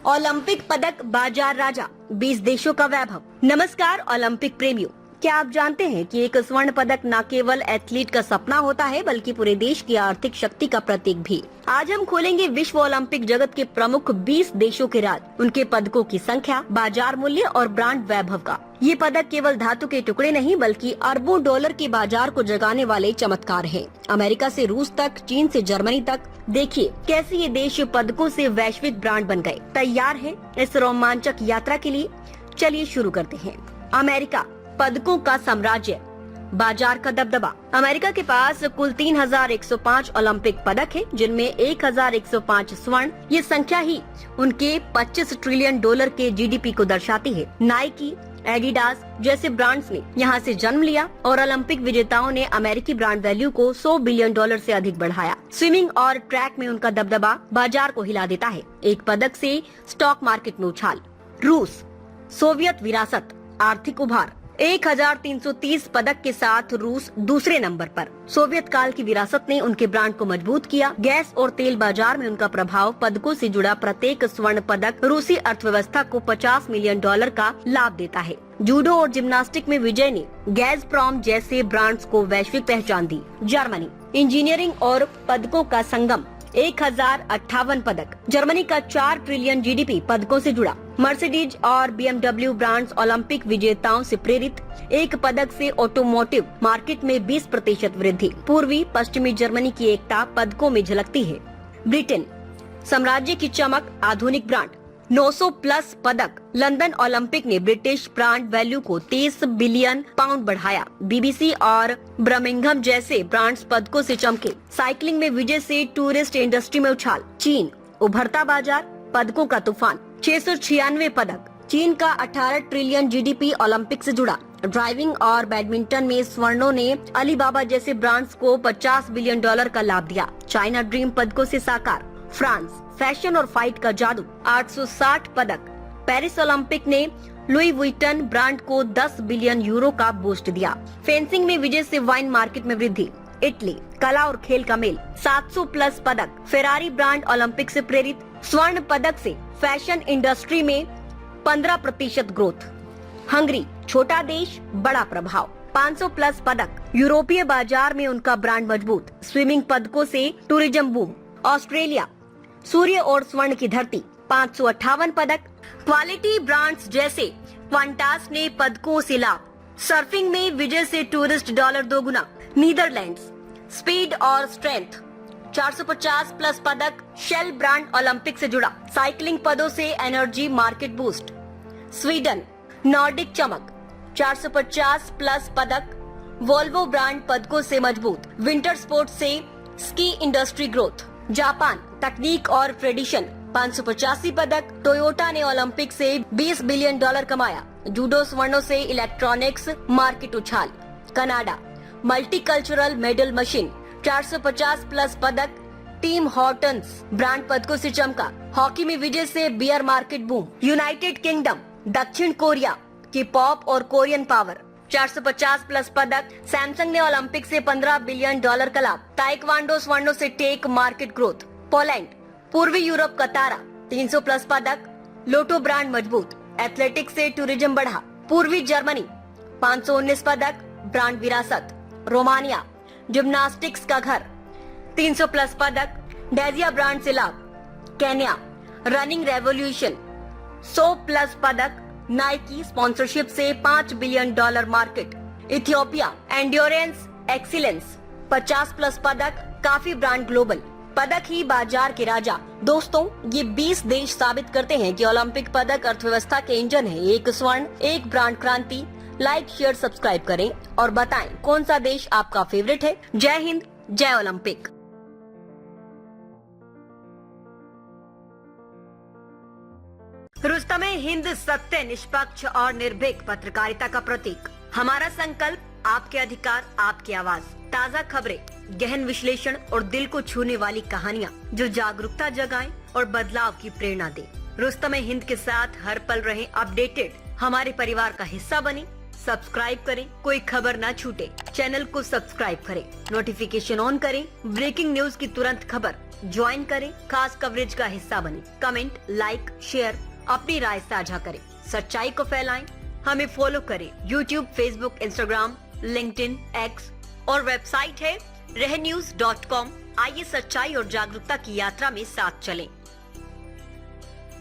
Olympic पदक बाजार राजा, 20 देशों का वैभव। नमस्कार ओलंपिक प्रेमियों, क्या आप जानते हैं कि एक स्वर्ण पदक न केवल एथलीट का सपना होता है बल्कि पूरे देश की आर्थिक शक्ति का प्रतीक भी। आज हम खोलेंगे विश्व ओलंपिक जगत के प्रमुख 20 देशों के राज, उनके पदकों की संख्या, बाजार मूल्य और ब्रांड वैभव का। ये पदक केवल धातु के टुकड़े नहीं बल्कि अरबों डॉलर के बाजार को जगाने वाले चमत्कार हैं। अमेरिका से रूस तक, चीन से जर्मनी तक, देखिए कैसे ये देश पदकों से वैश्विक ब्रांड बन गए। तैयार हैं इस रोमांचक यात्रा के लिए? चलिए शुरू करते हैं। अमेरिका, पदकों का साम्राज्य, बाजार का दबदबा। अमेरिका के पास कुल 3105 ओलंपिक पदक है, जिनमें 1105 स्वर्ण। ये संख्या ही उनके 25 ट्रिलियन डॉलर के जीडीपी को दर्शाती है। नाइकी, एडिडास जैसे ब्रांड्स ने यहाँ से जन्म लिया और ओलंपिक विजेताओं ने अमेरिकी ब्रांड वैल्यू को 100 बिलियन डॉलर से अधिक बढ़ाया। स्विमिंग और ट्रैक में उनका दबदबा बाजार को हिला देता है। एक पदक से स्टॉक मार्केट में उछाल। रूस, सोवियत विरासत, आर्थिक उभार। 1330 पदक के साथ रूस दूसरे नंबर पर। सोवियत काल की विरासत ने उनके ब्रांड को मजबूत किया। गैस और तेल बाजार में उनका प्रभाव, पदकों से जुड़ा प्रत्येक स्वर्ण पदक रूसी अर्थव्यवस्था को 50 मिलियन डॉलर का लाभ देता है। जूडो और जिम्नास्टिक में विजय ने गैज़प्रोम जैसे ब्रांड्स को वैश्विक पहचान दी। जर्मनी, इंजीनियरिंग और पदकों का संगम, 1058 पदक। जर्मनी का 4 ट्रिलियन जीडीपी पदकों से जुड़ा। मर्सिडीज और BMW ब्रांड्स ओलंपिक विजेताओं से प्रेरित। एक पदक से ऑटोमोटिव मार्केट में 20% वृद्धि। पूर्वी पश्चिमी जर्मनी की एकता पदकों में झलकती है। ब्रिटेन, साम्राज्य की चमक, आधुनिक ब्रांड, 900 प्लस पदक। लंदन ओलंपिक ने ब्रिटिश ब्रांड वैल्यू को 23 बिलियन पाउंड बढ़ाया। BBC और बर्मिंघम जैसे ब्रांड्स पदकों से चमके। साइकिलिंग में विजय से टूरिस्ट इंडस्ट्री में उछाल। चीन, उभरता बाजार, पदकों का तूफान, 696 पदक। चीन का 18 ट्रिलियन जीडीपी ओलंपिक से जुड़ा। ड्राइविंग और बैडमिंटन में स्वर्णों ने अलीबाबा जैसे ब्रांड्स को 50 बिलियन डॉलर का लाभ दिया। चाइना ड्रीम पदकों से साकार। फ्रांस, फैशन और फाइट का जादू, 860 पदक। पेरिस ओलंपिक ने लुई वुइटन ब्रांड को 10 बिलियन यूरो का बूस्ट दिया। फेंसिंग में विजय से वाइन मार्केट में वृद्धि। इटली, कला और खेल का मेल, 700 प्लस पदक। फेरारी ब्रांड ओलंपिक से प्रेरित। स्वर्ण पदक से फैशन इंडस्ट्री में 15% ग्रोथ। हंगरी, छोटा देश, बड़ा प्रभाव, 500 प्लस पदक। यूरोपीय बाजार में उनका ब्रांड मजबूत। स्विमिंग पदकों से टूरिज्म बूम। ऑस्ट्रेलिया, सूर्य और स्वर्ण की धरती, 558 पदक। क्वालिटी ब्रांड्स जैसे क्वांटास ने पदकों से लाभ। सर्फिंग में विजय से टूरिस्ट डॉलर दोगुना। नीदरलैंड्स, स्पीड और स्ट्रेंथ, 450 प्लस पदक। शेल ब्रांड ओलंपिक से जुड़ा। साइकिलिंग पदों से energy market boost. Sweden, Nordic चमक, 450 प्लस पदक। वोल्वो ब्रांड पदकों से मजबूत। विंटर स्पोर्ट्स से स्की इंडस्ट्री ग्रोथ। जापान, तकनीक और ट्रेडिशन, 585 पदक। टोयोटा ने ओलंपिक से 20 बिलियन डॉलर कमाया। जूडो स्वर्णों से इलेक्ट्रॉनिक्स मार्केट उछाल। Canada, multicultural medal machine, 450 plus पदक। टीम हॉर्टन्स ब्रांड पदकों से चमका। हॉकी में विजय से beer market boom. United kingdom, दक्षिण कोरिया की पॉप और कोरियन पावर, 450 प्लस पदक। सैमसंग ने ओलंपिक से 15 बिलियन डॉलर का लाभ। ताइक्वांडो स्वर्णों से टेक मार्केट ग्रोथ। पोलैंड, पूर्वी यूरोप का तारा, 300 प्लस पदक। लोटो ब्रांड मजबूत। एथलेटिक्स से टूरिज्म बढ़ा। पूर्वी जर्मनी, 519 पदक। ब्रांड विरासत। रोमानिया, जिम्नास्टिक्स का घर, 300 प्लस पदक। डेजिया ब्रांड से लाभ। केन्या, रनिंग रेवोल्यूशन, 100 प्लस पदक। नाइकी स्पॉन्सरशिप से 5 billion dollar market. Ethiopia, endurance excellence, 50 plus पदक। काफी ब्रांड ग्लोबल, पदक ही बाजार के राजा। दोस्तों, ये 20 देश साबित करते हैं कि ओलंपिक पदक अर्थव्यवस्था के इंजन है। एक स्वर्ण, एक ब्रांड क्रांति। लाइक, शेयर, सब्सक्राइब करें और बताएं कौन सा देश आपका फेवरेट है। जय हिंद, जय ओलंपिक। रुस्तमे हिंद, सत्य, निष्पक्ष और निर्भीक पत्रकारिता का प्रतीक। हमारा संकल्प, आपके अधिकार, आपकी आवाज। ताज़ा खबरें, गहन विश्लेषण और दिल को छूने वाली कहानियाँ जो जागरूकता जगाएं और बदलाव की प्रेरणा दें। रुस्तमे हिंद के साथ हर पल रहें अपडेटेड। हमारे परिवार का हिस्सा बने। सब्सक्राइब करें, कोई खबर ना छूटे। चैनल को सब्सक्राइब करें, नोटिफिकेशन ऑन करें, ब्रेकिंग न्यूज की तुरंत खबर ज्वाइन करें, खास कवरेज का हिस्सा बने। कमेंट, लाइक, शेयर, अपनी राय साझा करें, सच्चाई को फैलाएं। हमें फॉलो करें YouTube, Facebook, Instagram, LinkedIn, X और वेबसाइट है रहnews.com। आइए सच्चाई और जागरूकता की यात्रा में साथ चलें।